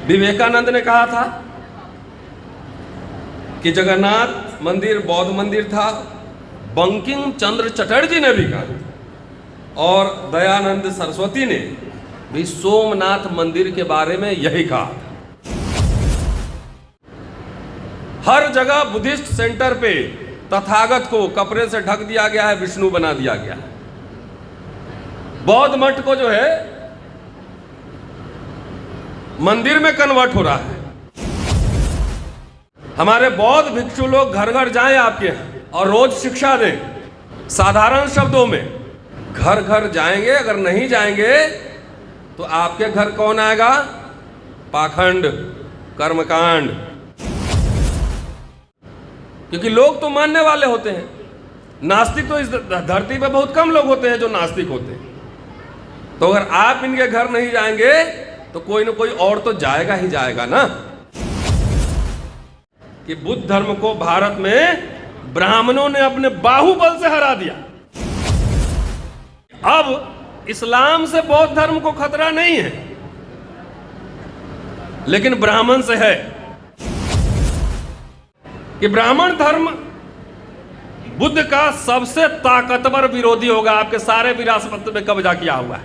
विवेकानंद ने कहा था कि जगन्नाथ मंदिर बौद्ध मंदिर था, बंकिम चंद्र चटर्जी ने भी कहा और दयानंद सरस्वती ने भी सोमनाथ मंदिर के बारे में यही कहा था। हर जगह बुद्धिस्ट सेंटर पे तथागत को कपड़े से ढक दिया गया है, विष्णु बना दिया गया है। बौद्ध मठ को जो है मंदिर में कन्वर्ट हो रहा है। हमारे बौद्ध भिक्षु लोग घर घर जाएं आपके और रोज शिक्षा दें साधारण शब्दों में। घर घर जाएंगे, अगर नहीं जाएंगे तो आपके घर कौन आएगा? पाखंड, कर्मकांड। क्योंकि लोग तो मानने वाले होते हैं, नास्तिक तो इस धरती पे बहुत कम लोग होते हैं जो नास्तिक होते हैं। तो अगर आप इनके घर नहीं जाएंगे तो कोई ना कोई और तो जाएगा ही जाएगा ना। कि बुद्ध धर्म को भारत में ब्राह्मणों ने अपने बाहुबल से हरा दिया। अब इस्लाम से बौद्ध धर्म को खतरा नहीं है, लेकिन ब्राह्मण से है। कि ब्राह्मण धर्म बुद्ध का सबसे ताकतवर विरोधी होगा। आपके सारे विरासत में कब्जा किया हुआ है,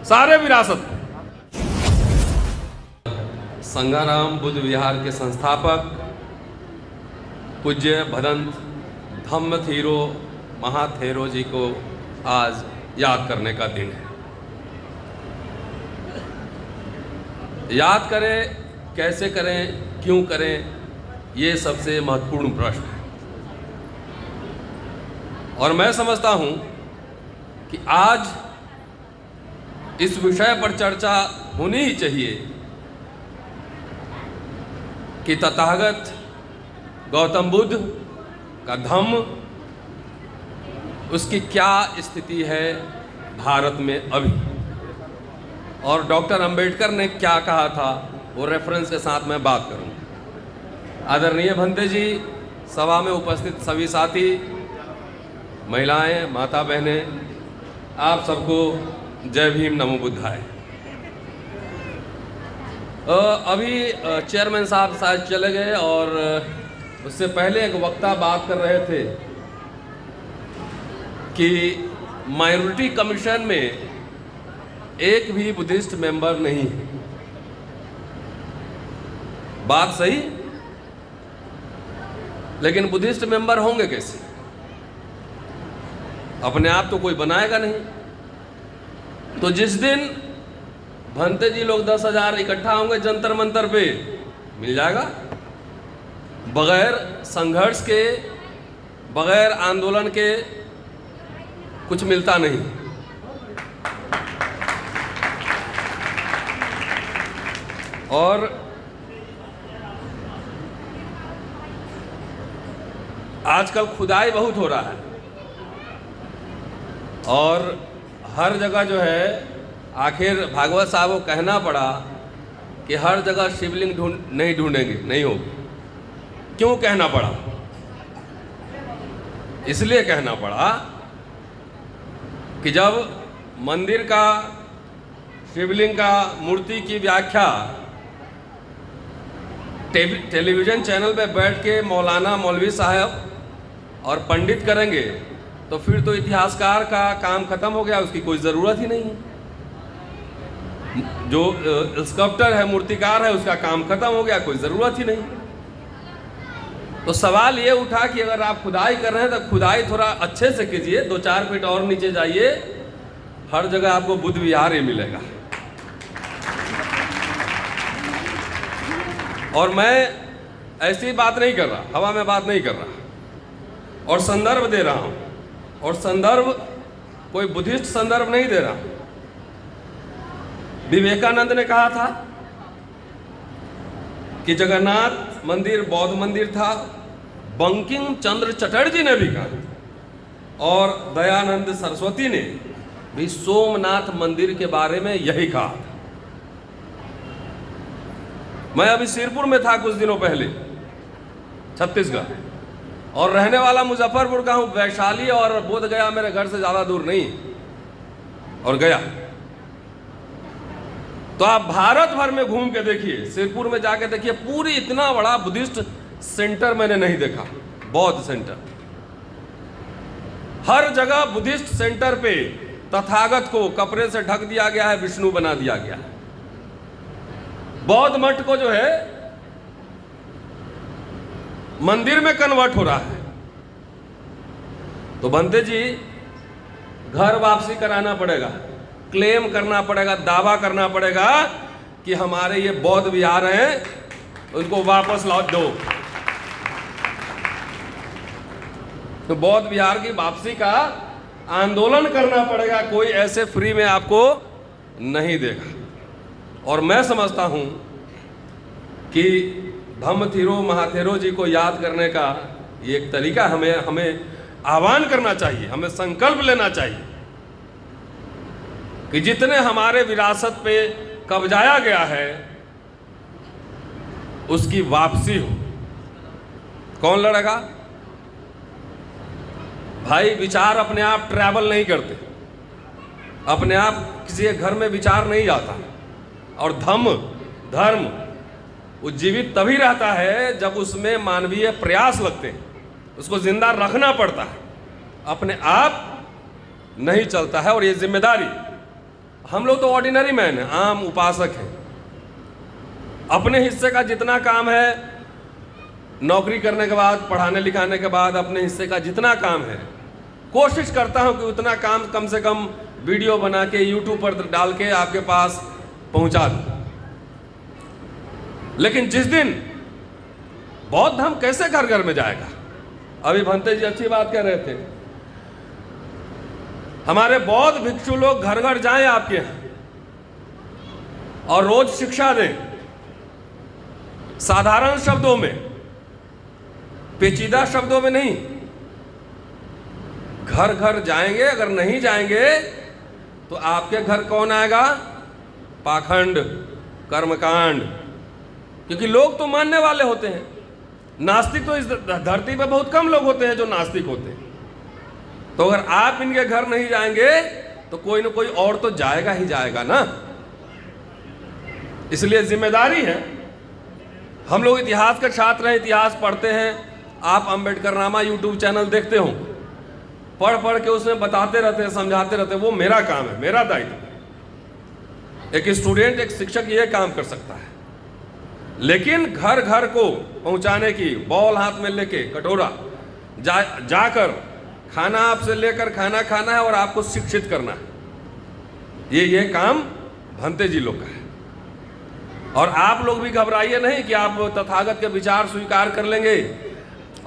सारे विरासत। संगाराम बुद्ध विहार के संस्थापक पूज्य भदंत धम्म थीरो महाथेरो जी को आज याद करने का दिन है। याद करें, कैसे करें, क्यों करें, ये सबसे महत्वपूर्ण प्रश्न है। और मैं समझता हूं कि आज इस विषय पर चर्चा होनी ही चाहिए कि तथागत गौतम बुद्ध का धम्म, उसकी क्या स्थिति है भारत में अभी, और डॉक्टर अंबेडकर ने क्या कहा था, वो रेफरेंस के साथ मैं बात करूंगा। आदरणीय भंते जी, सभा में उपस्थित सभी साथी, महिलाएं, माता बहनें, आप सबको जय भीम, नमो बुद्धाय। अभी चेयरमैन साहब शायद चले गए और उससे पहले एक वक्ता बात कर रहे थे कि माइनॉरिटी कमीशन में एक भी बुद्धिस्ट मेंबर नहीं है। बात सही, लेकिन बुद्धिस्ट मेंबर होंगे कैसे? अपने आप तो कोई बनाएगा नहीं। तो जिस दिन भंते जी लोग 10,000 इकट्ठा होंगे जंतर मंतर पे, मिल जाएगा। बगैर संघर्ष के, बगैर आंदोलन के कुछ मिलता नहीं। और आजकल खुदाई बहुत हो रहा है और हर जगह जो है, आखिर भागवत साहब को कहना पड़ा कि हर जगह शिवलिंग नहीं ढूंढेंगे, नहीं होगी। क्यों कहना पड़ा? इसलिए कहना पड़ा कि जब मंदिर का, शिवलिंग का, मूर्ति की व्याख्या टेलीविजन चैनल पे बैठ के मौलाना, मौलवी साहब और पंडित करेंगे तो फिर तो इतिहासकार का काम खत्म हो गया, उसकी कोई ज़रूरत ही नहीं है। जो स्कल्प्टर है, मूर्तिकार है, उसका काम खत्म हो गया, कोई ज़रूरत ही नहीं। तो सवाल ये उठा कि अगर आप खुदाई कर रहे हैं तो खुदाई थोड़ा अच्छे से कीजिए, 2-4 फीट और नीचे जाइए, हर जगह आपको बुद्ध विहार ही मिलेगा। और मैं ऐसी बात नहीं कर रहा, हवा में बात नहीं कर रहा, और संदर्भ दे रहा हूं। और संदर्भ कोई बुद्धिस्ट संदर्भ नहीं दे रहा। विवेकानंद ने कहा था कि जगन्नाथ मंदिर बौद्ध मंदिर था, बंकिम चंद्र चटर्जी ने भी कहा और दयानंद सरस्वती ने भी सोमनाथ मंदिर के बारे में यही कहा। मैं अभी सिरपुर में था कुछ दिनों पहले, छत्तीसगढ़, और रहने वाला मुजफ्फरपुर का हूँ। वैशाली और बोध गया मेरे घर से ज़्यादा दूर नहीं, और गया तो आप भारत भर में घूम के देखिए, सिरपुर में जाके देखिए, पूरी इतना बड़ा बुद्धिस्ट सेंटर मैंने नहीं देखा, बौद्ध सेंटर। हर जगह बुद्धिस्ट सेंटर पे तथागत को कपड़े से ढक दिया गया है, विष्णु बना दिया गया है। बौद्ध मठ को जो है मंदिर में कन्वर्ट हो रहा है। तो भंते जी, घर वापसी कराना पड़ेगा, क्लेम करना पड़ेगा, दावा करना पड़ेगा कि हमारे ये बौद्ध विहार हैं, उनको वापस लौट दो। तो बौद्ध विहार की वापसी का आंदोलन करना पड़ेगा, कोई ऐसे फ्री में आपको नहीं देगा। और मैं समझता हूं कि धम्मथिरो महाथेरो जी को याद करने का ये एक तरीका हमें आह्वान करना चाहिए, हमें संकल्प लेना चाहिए कि जितने हमारे विरासत पे कब्जाया गया है उसकी वापसी हो। कौन लड़ेगा भाई? विचार अपने आप ट्रैवल नहीं करते, अपने आप किसी के घर में विचार नहीं आता। और धर्म उज्जीवित तभी रहता है जब उसमें मानवीय प्रयास लगते हैं, उसको जिंदा रखना पड़ता है, अपने आप नहीं चलता है। और ये जिम्मेदारी, हम लोग तो ऑर्डिनरी मैन हैं, आम उपासक हैं, अपने हिस्से का जितना काम है, नौकरी करने के बाद, पढ़ाने लिखाने के बाद अपने हिस्से का जितना काम है, कोशिश करता हूं कि उतना काम कम से कम वीडियो बना के यूट्यूब पर डाल के आपके पास पहुंचा दूं। लेकिन जिस दिन बौद्ध धर्म कैसे घर घर में जाएगा? अभी भंते जी अच्छी बात कह रहे थे, हमारे बौद्ध भिक्षु लोग घर घर जाएं आपके यहां और रोज शिक्षा दें, साधारण शब्दों में, पेचीदा शब्दों में नहीं। घर घर जाएंगे, अगर नहीं जाएंगे तो आपके घर कौन आएगा? पाखंड, कर्मकांड। क्योंकि लोग तो मानने वाले होते हैं, नास्तिक तो इस धरती पे बहुत कम लोग होते हैं जो नास्तिक होते हैं। तो अगर आप इनके घर नहीं जाएंगे तो कोई ना कोई और तो जाएगा ही जाएगा ना। इसलिए जिम्मेदारी है, हम लोग इतिहास के छात्र हैं, इतिहास पढ़ते हैं। आप अंबेडकर नामा यूट्यूब चैनल देखते हो, पढ़ पढ़ के उसमें बताते रहते हैं, समझाते रहते हैं। वो मेरा काम है, मेरा दायित्व। एक स्टूडेंट, एक शिक्षक ये काम कर सकता है। लेकिन घर घर को पहुंचाने की, बॉल हाथ में लेके, कटोरा जाकर खाना आपसे लेकर खाना खाना है और आपको शिक्षित करना है, ये काम भंते जी लोग का है। और आप लोग भी घबराइए नहीं कि आप तथागत के विचार स्वीकार कर लेंगे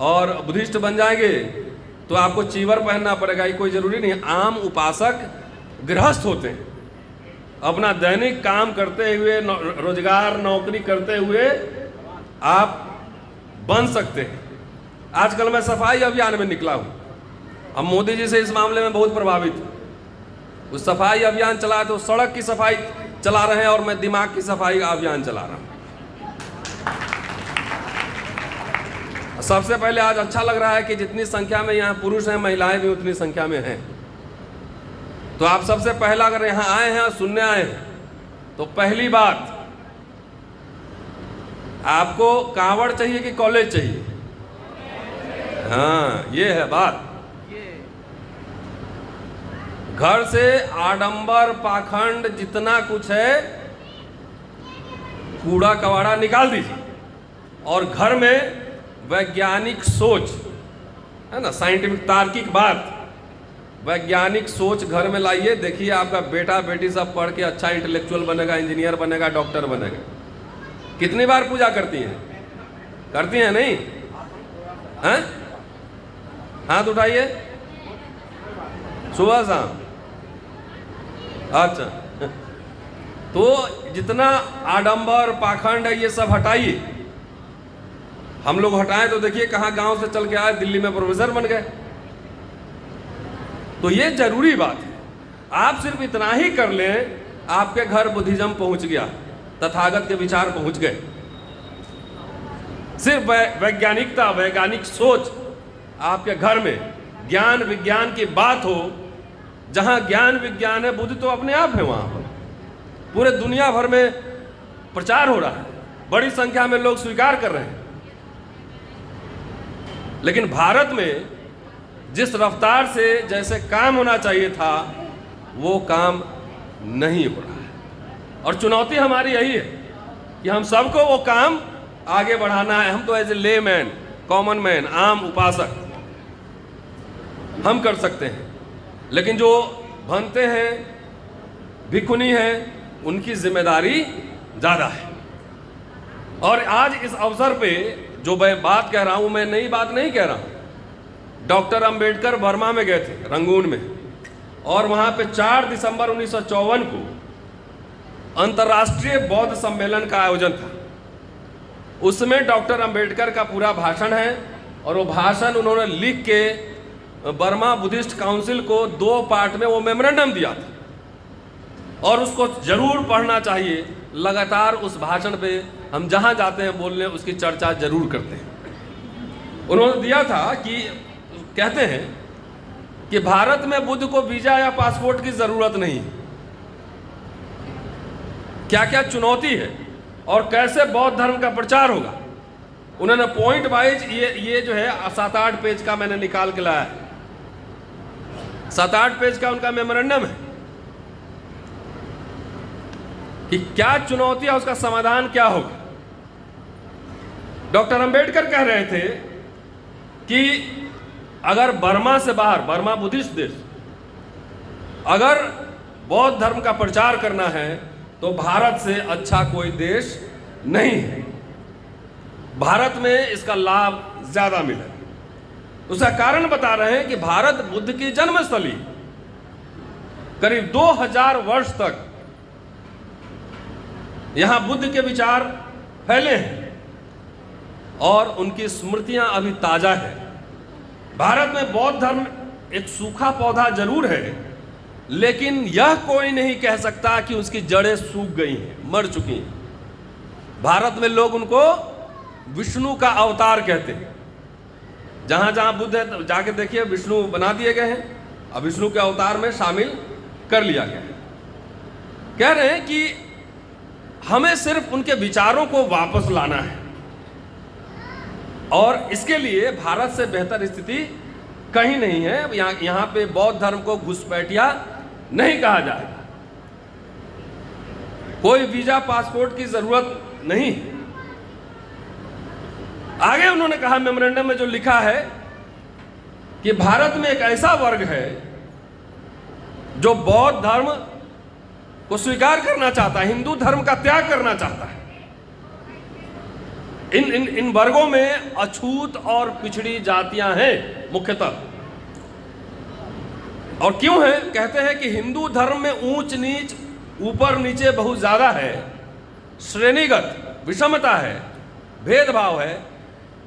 और बुद्धिस्ट बन जाएंगे तो आपको चीवर पहनना पड़ेगा, ये कोई जरूरी नहीं। आम उपासक गृहस्थ होते हैं, अपना दैनिक काम करते हुए, रोजगार नौकरी करते हुए आप बन सकते हैं। आजकल मैं सफाई अभियान में निकला हूं, अब मोदी जी से इस मामले में बहुत प्रभावित हूं। उस सफाई अभियान चला तो सड़क की सफाई चला रहे हैं और मैं दिमाग की सफाई का अभियान चला रहा हूं। सबसे पहले आज अच्छा लग रहा है कि जितनी संख्या में यहाँ पुरुष हैं, महिलाएं भी उतनी संख्या में हैं। तो आप सबसे पहला अगर यहाँ आए हैं और सुनने आए हैं तो पहली बात, आपको कांवड़ चाहिए कि कॉलेज चाहिए? हाँ, ये है बात। घर से आडंबर, पाखंड, जितना कुछ है, कूड़ा कबाड़ा निकाल दीजिए और घर में वैज्ञानिक सोच, है ना, साइंटिफिक तार्किक बात, वैज्ञानिक सोच घर में लाइए। देखिए आपका बेटा बेटी सब पढ़ के अच्छा इंटेलेक्चुअल बनेगा, इंजीनियर बनेगा, डॉक्टर बनेगा। कितनी बार पूजा करती हैं? करती हैं नहीं? हैं? हाथ उठाइए, सुबह शाम। अच्छा, तो जितना आडंबर, पाखंड है, ये सब हटाइए। हम लोग हटाएं तो देखिए कहाँ गांव से चल के आए, दिल्ली में प्रोफेसर बन गए। तो ये जरूरी बात है। आप सिर्फ इतना ही कर लें, आपके घर बुद्धिज्म पहुंच गया, तथागत के विचार पहुंच गए। सिर्फ वैज्ञानिकता, वैज्ञानिक सोच आपके घर में, ज्ञान विज्ञान की बात हो। जहां ज्ञान विज्ञान है, बुद्ध तो अपने आप है वहां पर। पूरे दुनिया भर में प्रचार हो रहा है, बड़ी संख्या में लोग स्वीकार कर रहे हैं। लेकिन भारत में जिस रफ्तार से जैसे काम होना चाहिए था वो काम नहीं हो रहा है। और चुनौती हमारी यही है कि हम सबको वो काम आगे बढ़ाना है। हम तो as a layman, common man, आम उपासक हम कर सकते हैं, लेकिन जो भनते हैं, भिखुनी हैं, उनकी जिम्मेदारी ज़्यादा है। और आज इस अवसर पे जो मैं बात कह रहा हूँ, मैं नई बात नहीं कह रहा हूँ। डॉक्टर अंबेडकर बर्मा में गए थे, रंगून में, और वहाँ पे 4 दिसंबर 1954 को अंतर्राष्ट्रीय बौद्ध सम्मेलन का आयोजन था। उसमें डॉक्टर अंबेडकर का पूरा भाषण है, और वो भाषण उन्होंने लिख के बर्मा बुद्धिस्ट काउंसिल को 2 पार्ट में वो मेमोरेंडम दिया था, और उसको जरूर पढ़ना चाहिए। लगातार उस भाषण पे हम जहाँ जाते हैं बोलने, उसकी चर्चा जरूर करते हैं। उन्होंने दिया था कि कहते हैं कि भारत में बुद्ध को वीजा या पासपोर्ट की जरूरत नहीं। क्या क्या चुनौती है और कैसे बौद्ध धर्म का प्रचार होगा, उन्होंने पॉइंट वाइज ये जो है 7-8 पेज का मैंने निकाल के लाया है। 7-8 पेज का उनका मेमोरेंडम है कि क्या चुनौती है, उसका समाधान क्या होगा। डॉक्टर अंबेडकर कह रहे थे कि अगर बर्मा से बाहर, बर्मा बुद्धिस्ट देश, अगर बौद्ध धर्म का प्रचार करना है तो भारत से अच्छा कोई देश नहीं है। भारत में इसका लाभ ज्यादा मिले। उसका कारण बता रहे हैं कि भारत बुद्ध की जन्मस्थली, करीब 2000 वर्ष तक यहां बुद्ध के विचार फैले हैं और उनकी स्मृतियां अभी ताजा है। भारत में बौद्ध धर्म एक सूखा पौधा जरूर है, लेकिन यह कोई नहीं कह सकता कि उसकी जड़ें सूख गई हैं, मर चुकी हैं। भारत में लोग उनको विष्णु का अवतार कहते हैं। जहां जहां बुद्ध है जाके देखिए, विष्णु बना दिए गए हैं, अब विष्णु के अवतार में शामिल कर लिया गया है। कह रहे हैं कि हमें सिर्फ उनके विचारों को वापस लाना है, और इसके लिए भारत से बेहतर स्थिति कहीं नहीं है। यहाँ पे बौद्ध धर्म को घुसपैठिया नहीं कहा जाएगा, कोई वीजा पासपोर्ट की जरूरत नहीं। आगे उन्होंने कहा मेमोरेंडम में जो लिखा है कि भारत में एक ऐसा वर्ग है जो बौद्ध धर्म को स्वीकार करना चाहता है, हिंदू धर्म का त्याग करना चाहता है। इन वर्गों में अछूत और पिछड़ी जातियां हैं मुख्यतः। और क्यों है? कहते हैं कि हिंदू धर्म में ऊंच नीच, ऊपर नीचे बहुत ज्यादा है, श्रेणीगत विषमता है, भेदभाव है।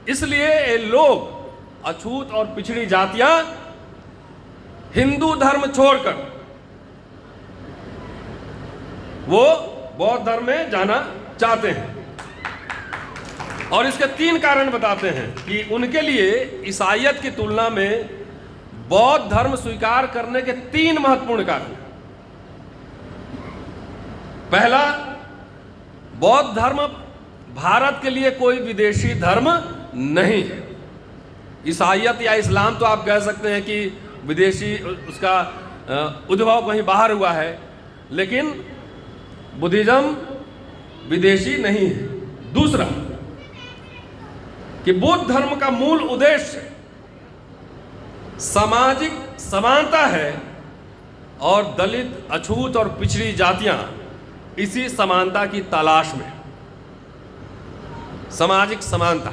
इसलिए ये लोग अछूत और पिछड़ी जातियां हिंदू धर्म छोड़कर वो बौद्ध धर्म में जाना चाहते हैं। और इसके 3 कारण बताते हैं कि उनके लिए ईसाईयत की तुलना में बौद्ध धर्म स्वीकार करने के 3 महत्वपूर्ण कारण। पहला, बौद्ध धर्म भारत के लिए कोई विदेशी धर्म नहीं है। ईसाईयत या इस्लाम तो आप कह सकते हैं कि विदेशी, उसका उद्भव कहीं बाहर हुआ है, लेकिन बुद्धिज्म विदेशी नहीं है। दूसरा, कि बौद्ध धर्म का मूल उद्देश्य सामाजिक समानता है, और दलित, अछूत और पिछड़ी जातियां इसी समानता की तलाश में, सामाजिक समानता।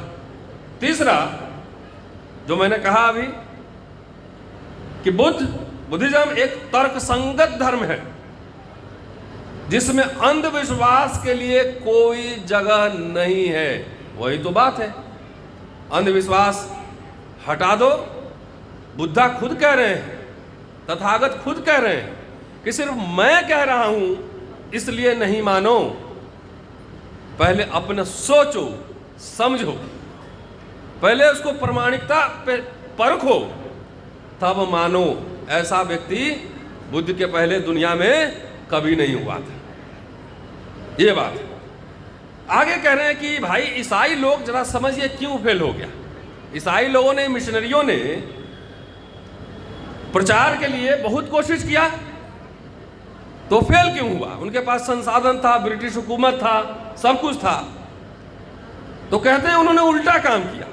तीसरा, जो मैंने कहा अभी कि बुद्धिज्म एक तर्कसंगत धर्म है जिसमें अंधविश्वास के लिए कोई जगह नहीं है। वही तो बात है, अंधविश्वास हटा दो। बुद्धा खुद कह रहे हैं, तथागत खुद कह रहे हैं कि सिर्फ मैं कह रहा हूं इसलिए नहीं मानो, पहले अपने सोचो समझो, पहले उसको प्रामाणिकता पे परखो, तब मानो। ऐसा व्यक्ति बुद्ध के पहले दुनिया में कभी नहीं हुआ था। ये बात। आगे कह रहे हैं कि भाई ईसाई लोग, जरा समझिए क्यों फेल हो गया। ईसाई लोगों ने, मिशनरियों ने प्रचार के लिए बहुत कोशिश किया, तो फेल क्यों हुआ? उनके पास संसाधन था, ब्रिटिश हुकूमत था, सब कुछ था। तो कहते हैं उन्होंने उल्टा काम किया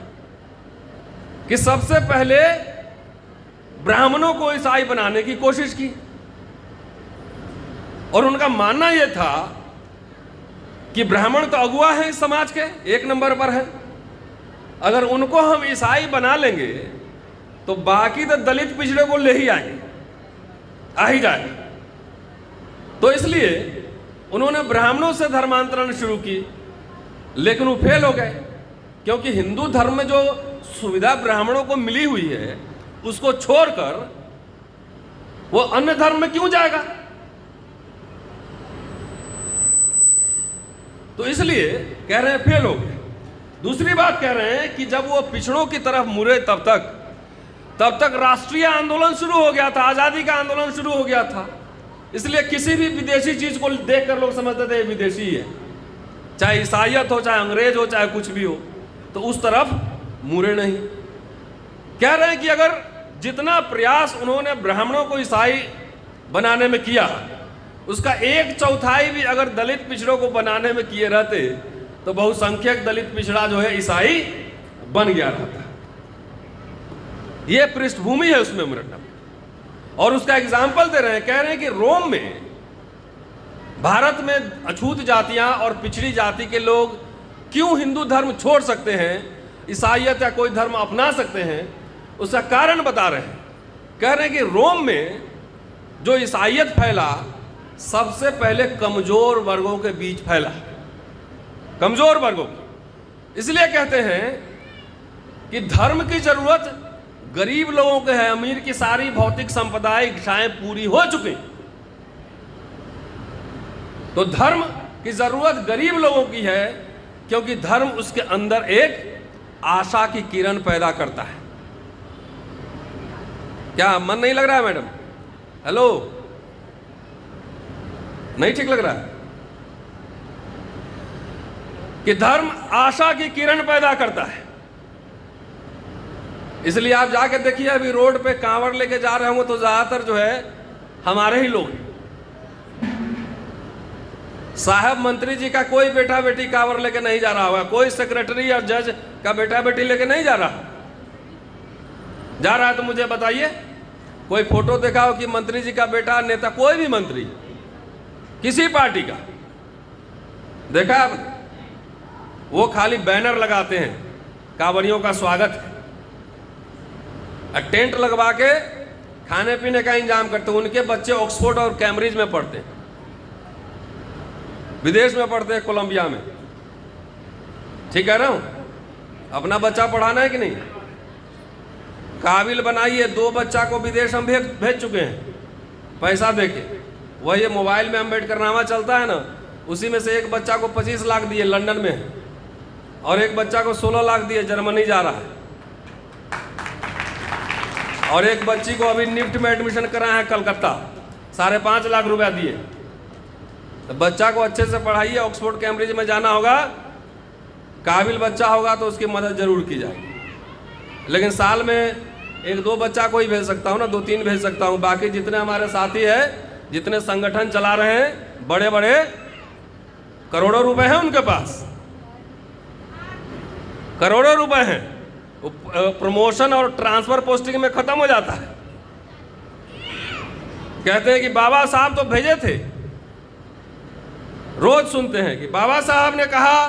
कि सबसे पहले ब्राह्मणों को ईसाई बनाने की कोशिश की, और उनका मानना यह था कि ब्राह्मण तो अगुआ है इस समाज के, एक नंबर पर है, अगर उनको हम ईसाई बना लेंगे तो बाकी तो दलित पिछड़े को ले ही आएंगे, आ ही जाएंगे। तो इसलिए उन्होंने ब्राह्मणों से धर्मांतरण शुरू की, लेकिन वो फेल हो गए, क्योंकि हिंदू धर्म में जो सुविधा ब्राह्मणों को मिली हुई है उसको छोड़कर वो अन्य धर्म में क्यों जाएगा? तो इसलिए कह रहे हैं फेल हो गए। दूसरी बात कह रहे हैं कि जब वो पिछड़ों की तरफ मुड़े तब तक राष्ट्रीय आंदोलन शुरू हो गया था, आजादी का आंदोलन शुरू हो गया था। इसलिए किसी भी विदेशी चीज को देखकर लोग समझते थे विदेशी है, चाहे ईसाइयत हो, चाहे अंग्रेज हो, चाहे कुछ भी हो, तो उस तरफ मुड़े नहीं। कह रहे हैं कि अगर जितना प्रयास उन्होंने ब्राह्मणों को ईसाई बनाने में किया, उसका 1/4 भी अगर दलित पिछड़ों को बनाने में किए रहते तो बहुसंख्यक दलित पिछड़ा जो है ईसाई बन गया रहता। यह पृष्ठभूमि है उसमें मेमोरेंडम। और उसका एग्जाम्पल दे रहे हैं, कह रहे हैं कि रोम में, भारत में अछूत जातियां और पिछड़ी जाति के लोग क्यों हिंदू धर्म छोड़ सकते हैं, ईसाइयत या कोई धर्म अपना सकते हैं, उसका कारण बता रहे हैं। कह रहे हैं कि रोम में जो ईसाइयत फैला, सबसे पहले कमजोर वर्गों के बीच फैला, कमजोर वर्गों की। इसलिए कहते हैं कि धर्म की जरूरत गरीब लोगों के है, अमीर की सारी भौतिक संपदाएं, इच्छाएं पूरी हो चुकी, तो धर्म की जरूरत गरीब लोगों की है, क्योंकि धर्म उसके अंदर एक आशा की किरण पैदा करता है। क्या मन नहीं लग रहा है मैडम? हेलो, नहीं ठीक लग रहा है? कि धर्म आशा की किरण पैदा करता है। इसलिए आप जाके देखिए, अभी रोड पे कांवड़ लेके जा रहे होंगे तो ज्यादातर जो है हमारे ही लोग हैं। साहब मंत्री जी का कोई बेटा बेटी कांवड़ लेके नहीं जा रहा होगा, कोई सेक्रेटरी या जज का बेटा बेटी लेके नहीं जा रहा है तो मुझे बताइए, कोई फोटो देखा हो कि मंत्री जी का बेटा, नेता, कोई भी मंत्री किसी पार्टी का देखा आपने? वो खाली बैनर लगाते हैं, कांवड़ियों का स्वागत है, टेंट लगवा के खाने पीने का इंतजाम करते हैं। उनके बच्चे ऑक्सफोर्ड और कैम्ब्रिज में पढ़ते हैं, विदेश में पढ़ते हैं, कोलंबिया में। ठीक कह रहा हूं? अपना बच्चा पढ़ाना है कि नहीं? काबिल बनाइए। 2 बच्चा को विदेश हम भेज चुके हैं पैसा देके। वह ये मोबाइल में अम्बेडकरनामा चलता है ना, उसी में से एक बच्चा को 25 लाख दिए, लंदन में, और एक बच्चा को 16 लाख दिए, जर्मनी जा रहा है, और एक बच्ची को अभी निफ्ट में एडमिशन कराया है कलकत्ता, 5.5 लाख रुपया दिए। तो बच्चा को अच्छे से पढ़ाइए, ऑक्सफोर्ड कैम्ब्रिज में जाना होगा, काबिल बच्चा होगा तो उसकी मदद जरूर की जाएगी। लेकिन साल में 1-2 बच्चा को ही भेज सकता हूँ ना, 2-3 भेज सकता हूँ। बाकी जितने हमारे साथी हैं, जितने संगठन चला रहे हैं, बड़े बड़े करोड़ों रुपए हैं उनके पास, करोड़ों रुपए हैं, प्रमोशन और ट्रांसफर पोस्टिंग में खत्म हो जाता है। कहते हैं कि बाबा साहब तो भेजे थे, रोज सुनते हैं कि बाबा साहब ने कहा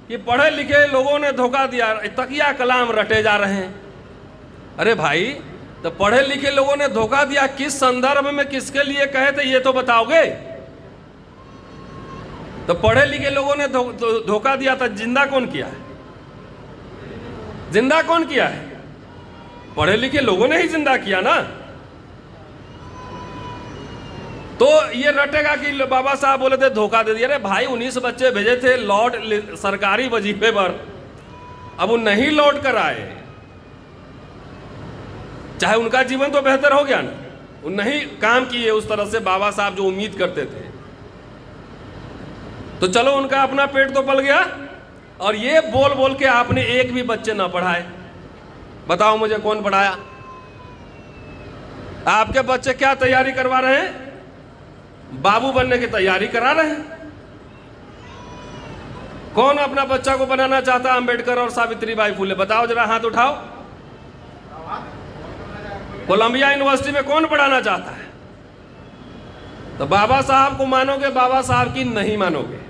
कि पढ़े लिखे लोगों ने धोखा दिया, तकिया कलाम रटे जा रहे हैं। अरे भाई, तो पढ़े लिखे लोगों ने धोखा दिया, किस संदर्भ में, किसके लिए कहे थे, ये तो बताओगे? तो पढ़े लिखे लोगों ने धोखा दिया था, जिंदा कौन किया है? जिंदा कौन किया है? पढ़े लिखे लोगों ने ही जिंदा किया ना। तो ये रटेगा कि बाबा साहब बोले थे धोखा दे दिया। अरे भाई, 19 बच्चे भेजे थे लौट सरकारी वजीफे पर, अब वो नहीं लौट कर आए, चाहे उनका जीवन तो बेहतर हो गया ना, वो नहीं काम किए उस तरह से बाबा साहब जो उम्मीद करते थे। तो चलो उनका अपना पेट तो पल गया, और ये बोल बोल के आपने एक भी बच्चे ना पढ़ाए। बताओ मुझे कौन पढ़ाया? आपके बच्चे क्या तैयारी करवा रहे हैं? बाबू बनने की तैयारी करा रहे हैं। कौन अपना बच्चा को बनाना चाहता है अंबेडकर और सावित्रीबाई फुले? बताओ जरा, हाथ उठाओ। कोलंबिया यूनिवर्सिटी में कौन पढ़ाना चाहता है? तो बाबा साहब को मानोगे, बाबा साहब की नहीं मानोगे।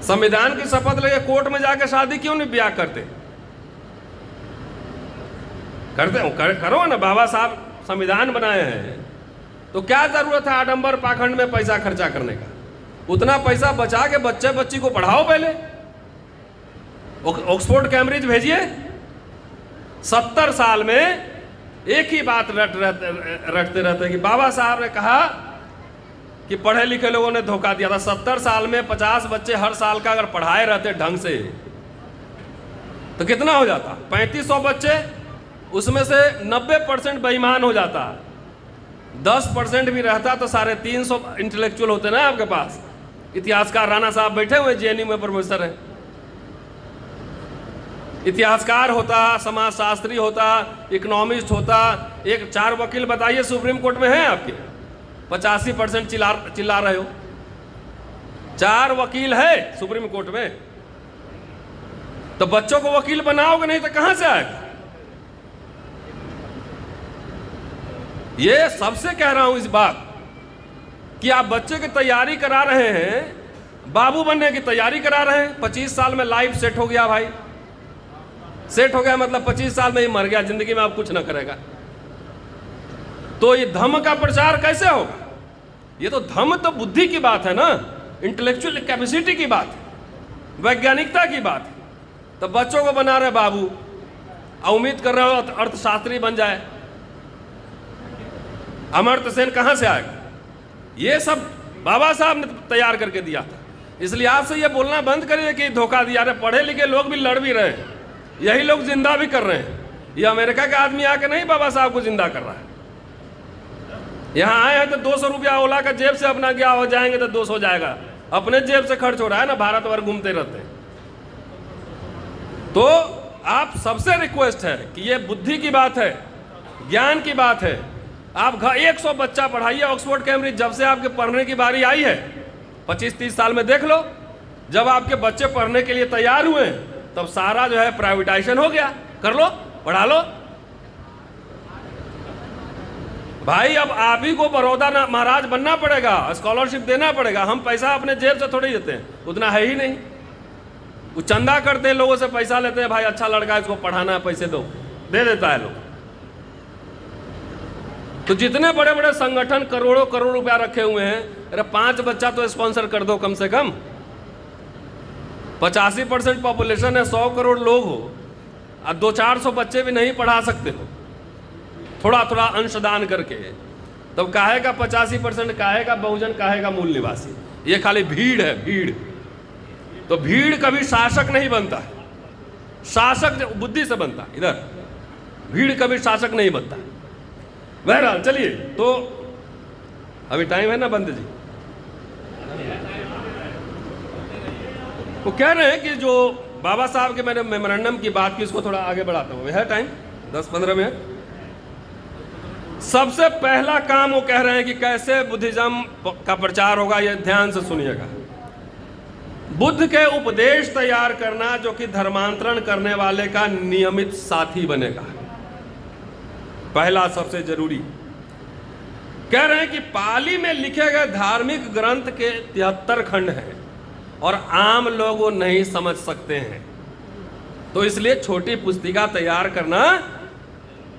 संविधान की शपथ लेके कोर्ट में जाकर शादी क्यों नहीं ब्याह करते? करते हो, करो ना। बाबा साहब संविधान बनाए हैं, तो क्या जरूरत है आडंबर पाखंड में पैसा खर्चा करने का? उतना पैसा बचा के बच्चे बच्ची को पढ़ाओ। पहले ऑक्सफोर्ड कैम्ब्रिज भेजिए। 70 साल में एक ही बात रटते रहते कि बाबा साहब ने कहा कि पढ़े लिखे लोगों ने धोखा दिया था। 70 साल में 50 बच्चे हर साल का अगर पढ़ाए रहते ढंग से तो कितना हो जाता? 3500 बच्चे, उसमें से 90% बेईमान हो जाता। 10% भी रहता तो 350 इंटेलेक्चुअल होते ना आपके पास। इतिहासकार राणा साहब बैठे हुए जेएनयू में प्रोफेसर हैं। इतिहासकार होता, समाजशास्त्री होता, इकोनॉमिस्ट होता। एक 4 वकील बताइए सुप्रीम कोर्ट में हैं आपके? 85% चिल्ला रहे हो। 4 वकील है सुप्रीम कोर्ट में, तो बच्चों को वकील बनाओगे नहीं तो कहां से आएगा? ये सबसे कह रहा हूं इस बात कि आप बच्चे की तैयारी करा रहे हैं, बाबू बनने की तैयारी करा रहे हैं। 25 साल में लाइफ सेट हो गया भाई। सेट हो गया मतलब 25 साल में ही मर गया, जिंदगी में आप कुछ ना करेगा। तो ये धम्म का प्रचार कैसे होगा? ये तो धम्म तो बुद्धि की बात है ना, इंटेलेक्चुअल कैपेसिटी की बात है, वैज्ञानिकता की बात है। तो बच्चों को बना रहे बाबू, उम्मीद कर रहे हो अर्थशास्त्री बन जाए। अमर्त्य सेन कहां से आएगा? ये सब बाबा साहब ने तैयार करके दिया था। इसलिए आपसे ये बोलना बंद करिए कि धोखा दिया। रहे पढ़े लिखे लोग भी लड़ भी रहे हैं, यही लोग जिंदा भी कर रहे हैं। ये अमेरिका का आदमी आके नहीं बाबा साहब को जिंदा कर रहा है। यहाँ आए हैं तो 200 रुपया ओला का जेब से अपना गया हो जाएंगे तो 200 जाएगा, अपने जेब से खर्च हो रहा है ना, भारत भर घूमते रहते हैं। तो आप सबसे रिक्वेस्ट है कि ये बुद्धि की बात है, ज्ञान की बात है। आप 100 बच्चा पढ़ाइए ऑक्सफोर्ड कैम्ब्रिज। जब से आपके पढ़ने की बारी आई है 25-30 साल में देख लो, जब आपके बच्चे पढ़ने के लिए तैयार हुए तब सारा जो है प्राइवेटाइजेशन हो गया। कर लो, पढ़ा लो भाई। अब आप ही को बड़ौदा महाराज बनना पड़ेगा, स्कॉलरशिप देना पड़ेगा। हम पैसा अपने जेब से थोड़ी देते हैं, उतना है ही नहीं। वो चंदा करते हैं, लोगों से पैसा लेते हैं, भाई अच्छा लड़का है इसको पढ़ाना है, पैसे दो, दे देता है लोग। तो जितने बड़े बड़े संगठन करोड़ों करोड़ रुपया रखे हुए हैं, अरे 5 बच्चा तो स्पॉन्सर कर दो कम से कम। 85% पॉपुलेशन है, 100 करोड़ लोग हो, अब 200-400 बच्चे भी नहीं पढ़ा सकते हो थोड़ा थोड़ा अंशदान करके। तब काहे का 85%, काहे का बहुजन, काहे का मूल निवासी? ये खाली भीड़ है, भीड़। तो भीड़ कभी शासक नहीं बनता, शासक बुद्धि से बनता है। इधर भीड़ कभी शासक नहीं बनता। बहरहाल चलिए, तो अभी टाइम है ना बंद जी? वो कह रहे हैं कि जो बाबा साहब के मैंने मेमोरेंडम की बात की, उसको थोड़ा आगे बढ़ाता हूँ। है टाइम 10-15 मिनट। सबसे पहला काम वो कह रहे हैं कि कैसे बुद्धिज्म का प्रचार होगा, ये ध्यान से सुनिएगा। बुद्ध के उपदेश तैयार करना जो कि धर्मांतरण करने वाले का नियमित साथी बनेगा, पहला सबसे जरूरी। कह रहे हैं कि पाली में लिखे गए धार्मिक ग्रंथ के 73 खंड हैं और आम लोग वो नहीं समझ सकते हैं। तो इसलिए छोटी पुस्तिका तैयार करना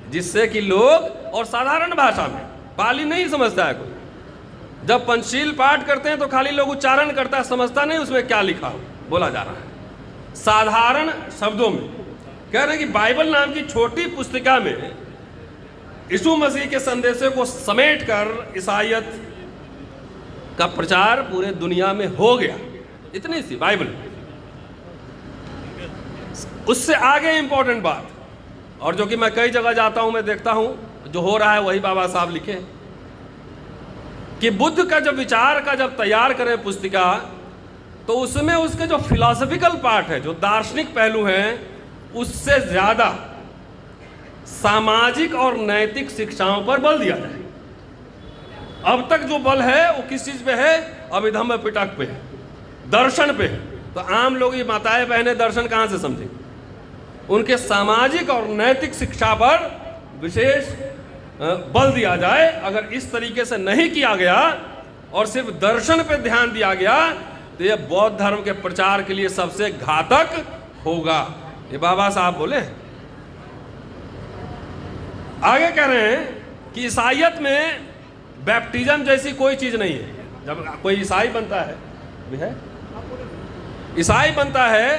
जिससे कि लोग, और साधारण भाषा में, पाली नहीं समझता है कोई। जब पंचशील पाठ करते हैं तो खाली लोग उच्चारण करता है, समझता नहीं उसमें क्या लिखा हो बोला जा रहा है। साधारण शब्दों में कह रहे हैं कि बाइबल नाम की छोटी पुस्तिका में यीशु मसीह के संदेशों को समेटकर ईसाईयत का प्रचार पूरे दुनिया में हो गया। इतनी सी बाइबल। उससे आगे इंपॉर्टेंट बात, और जो कि मैं कई जगह जाता हूं, मैं देखता हूं जो हो रहा है वही बाबा साहब लिखे। कि बुद्ध का जब विचार का जब तैयार करें पुस्तिका, तो उसमें उसके जो फिलॉसफिकल पार्ट है, जो दार्शनिक पहलू हैं, उससे ज़्यादा सामाजिक और नैतिक शिक्षाओं पर बल दिया जाए। अब तक जो बल है वो किस चीज़ पे है? अभिधम्म पिटक पे है, दर्शन पे है। तो आम लोग, ये माताएं बहनें दर्शन कहाँ से समझेंगे? उनके सामाजिक और नैतिक शिक्षा पर विशेष बल दिया जाए। अगर इस तरीके से नहीं किया गया और सिर्फ दर्शन पे ध्यान दिया गया, तो ये बौद्ध धर्म के प्रचार के लिए सबसे घातक होगा। ये बाबा साहब बोले। आगे कह रहे हैं कि ईसाइयत में बैप्टिज्म जैसी कोई चीज नहीं है। जब कोई ईसाई बनता है, भी है ईसाई बनता है,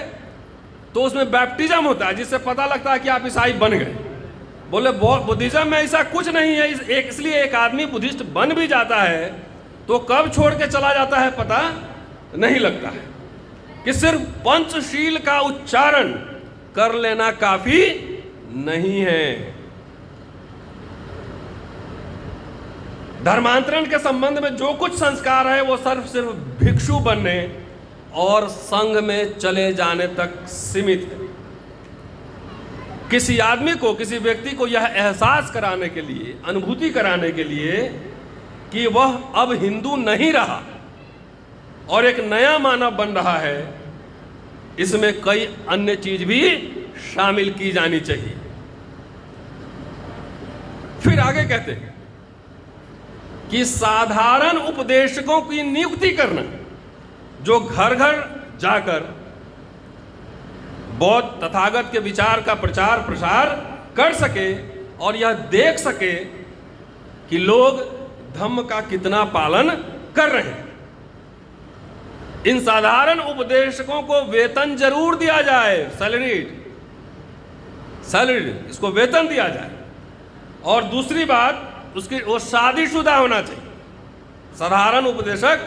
तो उसमें बैप्टिज्म होता है, जिससे पता लगता है कि आप ईसाई बन गए। बोले बुद्धिज्म में ऐसा कुछ नहीं है। इसलिए एक आदमी बुद्धिस्ट बन भी जाता है तो कब छोड़ के चला जाता है पता नहीं लगता है, कि सिर्फ पंचशील का उच्चारण कर लेना काफी नहीं है। धर्मांतरण के संबंध में जो कुछ संस्कार है वो सिर्फ भिक्षु बनने और संघ में चले जाने तक सीमित है। किसी आदमी को, किसी व्यक्ति को यह एहसास कराने के लिए, अनुभूति कराने के लिए कि वह अब हिंदू नहीं रहा और एक नया मानव बन रहा है, इसमें कई अन्य चीज भी शामिल की जानी चाहिए। फिर आगे कहते हैं कि साधारण उपदेशकों की नियुक्ति करना, जो घर घर जाकर बौद्ध तथागत के विचार का प्रचार प्रसार कर सके और यह देख सके कि लोग धम्म का कितना पालन कर रहे हैं। इन साधारण उपदेशकों को वेतन जरूर दिया जाए, सैलरीड, इसको वेतन दिया जाए। और दूसरी बात, उसकी वो शादीशुदा होना चाहिए। साधारण उपदेशक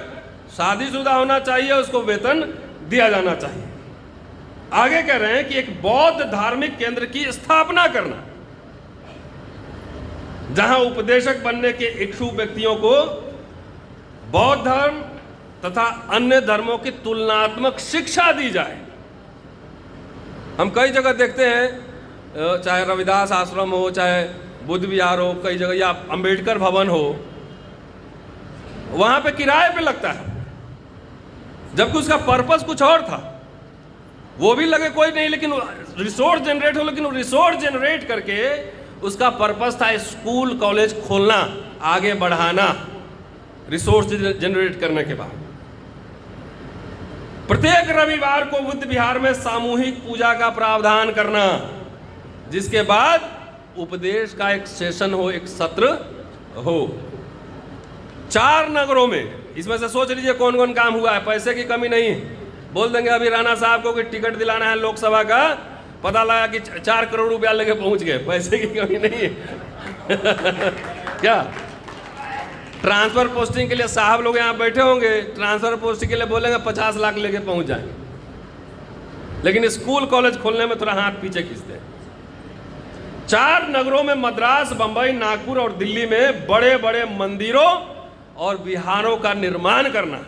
शादीशुदा होना चाहिए, उसको वेतन दिया जाना चाहिए। आगे कह रहे हैं कि एक बौद्ध धार्मिक केंद्र की स्थापना करना, जहां उपदेशक बनने के इच्छुक व्यक्तियों को बौद्ध धर्म तथा अन्य धर्मों की तुलनात्मक शिक्षा दी जाए। हम कई जगह देखते हैं, चाहे रविदास आश्रम हो, चाहे बुद्ध विहार हो, कई जगह, या अंबेडकर भवन हो, वहां पे किराए पे लगता है, जबकि उसका पर्पस कुछ और था। वो भी लगे कोई नहीं, लेकिन रिसोर्स जनरेट हो, लेकिन रिसोर्स जनरेट करके उसका पर्पस था स्कूल कॉलेज खोलना, आगे बढ़ाना, रिसोर्स जनरेट करने के बाद। प्रत्येक रविवार को बुद्ध विहार में सामूहिक पूजा का प्रावधान करना, जिसके बाद उपदेश का एक सेशन हो, एक सत्र हो। 4 नगरों में, इसमें से सोच लीजिए कौन कौन काम हुआ है। पैसे की कमी नहीं है, बोल देंगे अभी राणा साहब को कि टिकट दिलाना है लोकसभा का, पता लगा कि 4 करोड़ रुपया लेके पहुंच गए। पैसे की कमी नहीं है क्या? ट्रांसफर पोस्टिंग के लिए साहब लोग यहाँ बैठे होंगे, ट्रांसफर पोस्टिंग के लिए बोलेंगे 50 लाख लेके पहुंच जाएंगे, लेकिन स्कूल कॉलेज खोलने में थोड़ा हाथ पीछे खींचते हैं। 4 नगरों में, मद्रास, बंबई, नागपुर और दिल्ली में बड़े बड़े मंदिरों और विहारों का निर्माण करना,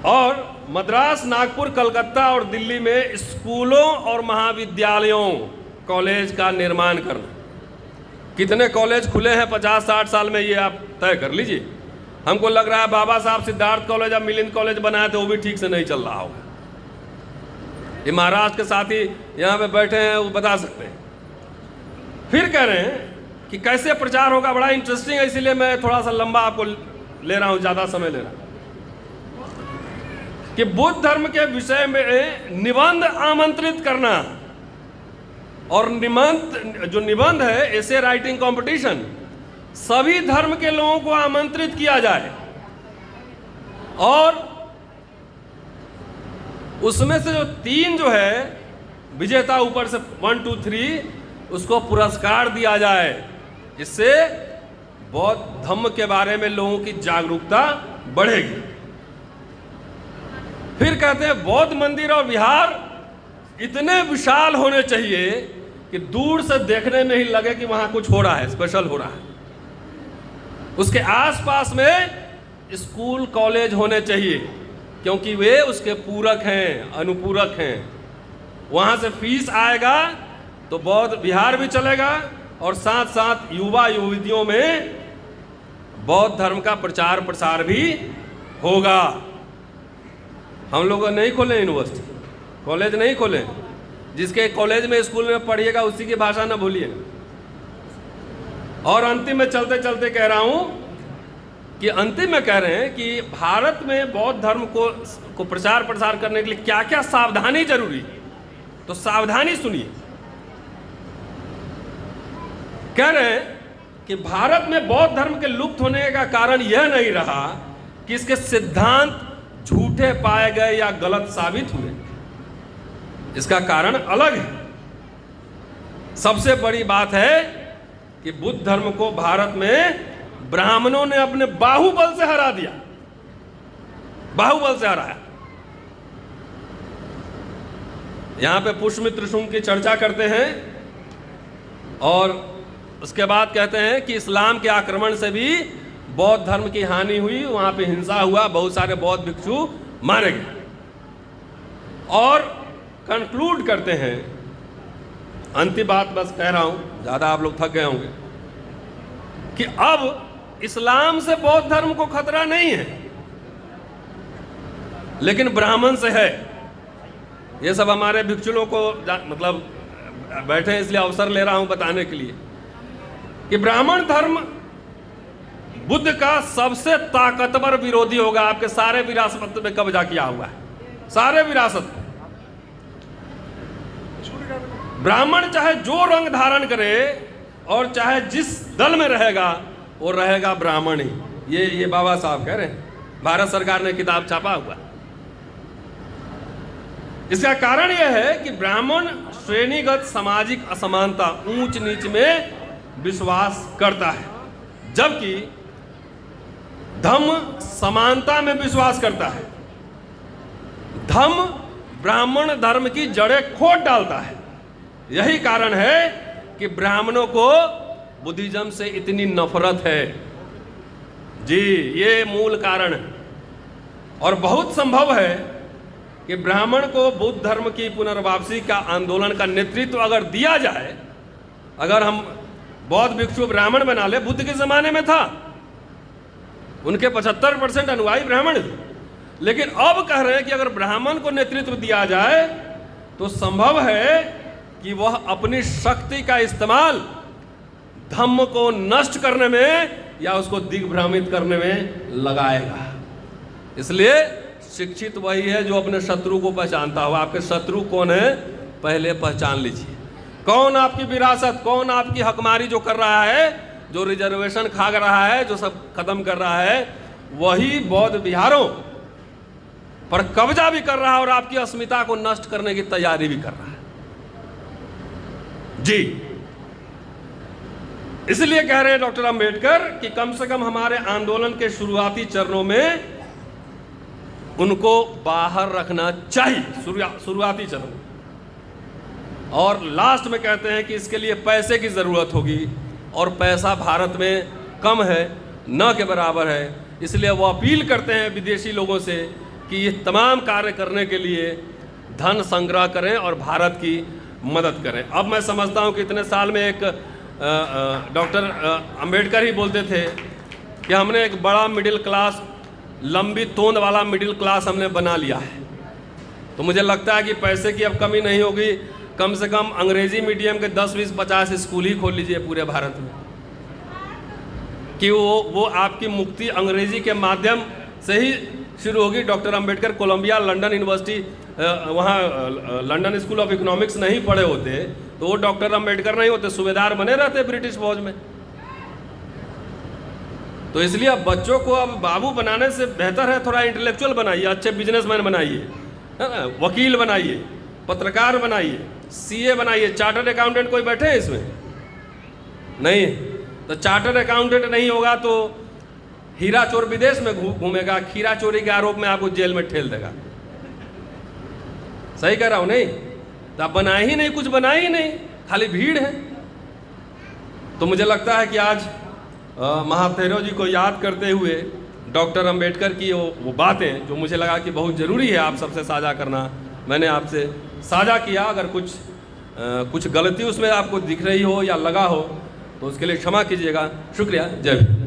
और मद्रास, नागपुर, कलकत्ता और दिल्ली में स्कूलों और महाविद्यालयों, कॉलेज का निर्माण करना। कितने कॉलेज खुले हैं 50-60 साल में, ये आप तय कर लीजिए। हमको लग रहा है बाबा साहब सिद्धार्थ कॉलेज या मिलिंद कॉलेज बनाए थे, वो भी ठीक से नहीं चल रहा होगा। ये महाराष्ट्र के साथी यहाँ पे बैठे हैं, वो बता सकते हैं। फिर कह रहे हैं कि कैसे प्रचार होगा, बड़ा इंटरेस्टिंग है, इसीलिए मैं थोड़ा सा लंबा आपको ले रहा हूँ, ज़्यादा समय ले रहा हूँ। कि बुद्ध धर्म के विषय में निबंध आमंत्रित करना, और जो निबंध है, ऐसे राइटिंग कंपटीशन, सभी धर्म के लोगों को आमंत्रित किया जाए, और उसमें से जो 3 जो है विजेता, ऊपर से 1, 2, 3, उसको पुरस्कार दिया जाए। इससे बौद्ध धर्म के बारे में लोगों की जागरूकता बढ़ेगी। फिर कहते हैं बौद्ध मंदिर और विहार इतने विशाल होने चाहिए कि दूर से देखने में ही लगे कि वहां कुछ हो रहा है, स्पेशल हो रहा है। उसके आसपास में स्कूल कॉलेज होने चाहिए, क्योंकि वे उसके पूरक हैं, अनुपूरक हैं। वहाँ से फीस आएगा तो बौद्ध विहार भी चलेगा और साथ साथ युवा युवतियों में बौद्ध धर्म का प्रचार प्रसार भी होगा। हम लोग नहीं खोले यूनिवर्सिटी, कॉलेज नहीं खोले। जिसके कॉलेज में स्कूल में पढ़िएगा उसी की भाषा ना भूलिए। और अंतिम में चलते चलते कह रहा हूं कि अंतिम में कह रहे हैं कि भारत में बौद्ध धर्म को प्रचार प्रसार करने के लिए क्या क्या सावधानी जरूरी है। तो सावधानी सुनिए। कह रहे हैं कि भारत में बौद्ध धर्म के लुप्त होने का कारण यह नहीं रहा कि इसके सिद्धांत झूठे पाए गए या गलत साबित हुए। इसका कारण अलग है। सबसे बड़ी बात है कि बुद्ध धर्म को भारत में ब्राह्मणों ने अपने बाहुबल से हरा दिया, बाहुबल से हराया। यहां पे पुष्यमित्र शुंग की चर्चा करते हैं और उसके बाद कहते हैं कि इस्लाम के आक्रमण से भी बौद्ध धर्म की हानि हुई, वहां पे हिंसा हुआ, बहुत सारे बौद्ध भिक्षु मारे गए। और कंक्लूड करते हैं, अंतिम बात बस कह रहा हूं, ज्यादा आप लोग थक गए होंगे, कि अब इस्लाम से बौद्ध धर्म को खतरा नहीं है, लेकिन ब्राह्मण से है। ये सब हमारे भिक्षुओं को मतलब बैठे इसलिए अवसर ले रहा हूं बताने के लिए कि ब्राह्मण धर्म बुद्ध का सबसे ताकतवर विरोधी होगा। आपके सारे विरासत में कब्जा किया हुआ है, सारे विरासत में। ब्राह्मण चाहे जो रंग धारण करे और चाहे जिस दल में रहेगा वो रहेगा ब्राह्मण ही। ये बाबा साहब कह रहे हैं, भारत सरकार ने किताब छापा हुआ। इसका कारण यह है कि ब्राह्मण श्रेणीगत सामाजिक असमानता, ऊंच नीच में विश्वास करता है, जबकि धम्म समानता में विश्वास करता है। धम्म ब्राह्मण धर्म की जड़ें खोद डालता है। यही कारण है कि ब्राह्मणों को बुद्धिज्म से इतनी नफरत है। जी, ये मूल कारण है। और बहुत संभव है कि ब्राह्मण को बुद्ध धर्म की पुनर्वापसी का आंदोलन का नेतृत्व अगर दिया जाए, अगर हम बौद्ध भिक्षु ब्राह्मण बना ले, बुद्ध के जमाने में था, उनके 75% अनुयायी ब्राह्मण थे, लेकिन अब कह रहे हैं कि अगर ब्राह्मण को नेतृत्व दिया जाए तो संभव है कि वह अपनी शक्ति का इस्तेमाल धम्म को नष्ट करने में या उसको दिग्भ्रमित करने में लगाएगा। इसलिए शिक्षित वही है जो अपने शत्रु को पहचानता हो। आपके शत्रु कौन है पहले पहचान लीजिए। कौन आपकी विरासत, कौन आपकी हकमारी जो कर रहा है, जो रिजर्वेशन खा रहा है, जो सब खत्म कर रहा है, वही बौद्ध विहारों पर कब्जा भी कर रहा है और आपकी अस्मिता को नष्ट करने की तैयारी भी कर रहा है। जी, इसलिए कह रहे हैं डॉक्टर अंबेडकर कि कम से कम हमारे आंदोलन के शुरुआती चरणों में उनको बाहर रखना चाहिए, शुरुआती चरण। और लास्ट में कहते हैं कि इसके लिए पैसे की जरूरत होगी और पैसा भारत में कम है, न के बराबर है। इसलिए वो अपील करते हैं विदेशी लोगों से कि ये तमाम कार्य करने के लिए धन संग्रह करें और भारत की मदद करें। अब मैं समझता हूँ कि इतने साल में एक डॉक्टर अंबेडकर ही बोलते थे कि हमने एक बड़ा मिडिल क्लास, लंबी तोंद वाला मिडिल क्लास हमने बना लिया है। तो मुझे लगता है कि पैसे की अब कमी नहीं होगी। कम से कम अंग्रेजी मीडियम के 10, 20, 50 स्कूल ही खोल लीजिए पूरे भारत में, कि वो आपकी मुक्ति अंग्रेजी के माध्यम से ही शुरू होगी। Doctor Ambedkar Columbia London university, वहाँ लंदन स्कूल ऑफ इकोनॉमिक्स नहीं पढ़े होते तो वो डॉक्टर अंबेडकर नहीं होते, सूबेदार बने रहते ब्रिटिश फौज में। तो इसलिए अब बच्चों को अब बाबू बनाने से बेहतर है थोड़ा इंटेलेक्चुअल बनाइए, अच्छे बिजनेसमैन बनाइए, वकील बनाइए, पत्रकार बनाइए, सीए बनाइए। चार्टर्ड अकाउंटेंट कोई बैठे हैं इसमें? नहीं। तो चार्टर्ड अकाउंटेंट नहीं होगा तो हीरा चोर विदेश में घूमेगा, खीरा चोरी के आरोप में आपको जेल में ठेल देगा। सही कह रहा हूं नहीं? तो आप बनाए ही नहीं, कुछ बनाए ही नहीं, खाली भीड़ है। तो मुझे लगता है कि आज महाथेरो जी को याद करते हुए डॉक्टर अंबेडकर की वो बातें जो मुझे लगा कि बहुत ज़रूरी है आप सबसे साझा करना, मैंने आपसे साझा किया। अगर कुछ गलती उसमें आपको दिख रही हो या लगा हो तो उसके लिए क्षमा कीजिएगा। शुक्रिया। जय हिंद।